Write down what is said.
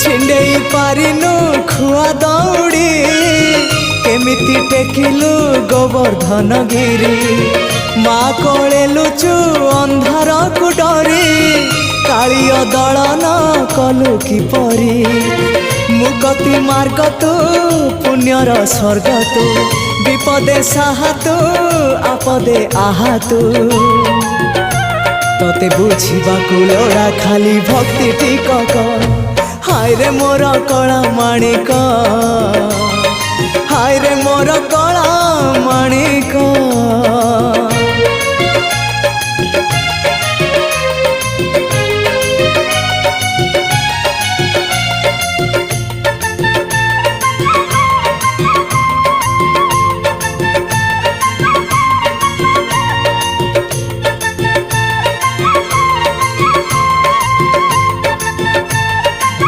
छिंडेई पारिनु खुआ दौड़ी केमिति टेकिलु गोवर्धन गिरी माँ कोले लुचु अंधार को डरी कालिय दलन कलु किपरी मुकति मार्ग तू पुण्यर स्वर्ग तू विपदे साहा तू आपदे आहा तू तते बुझिबाकु लोड़ा खाली भक्ति टिकक हाय रे मोर कला माणिक हाय रे मोर कला माणिक।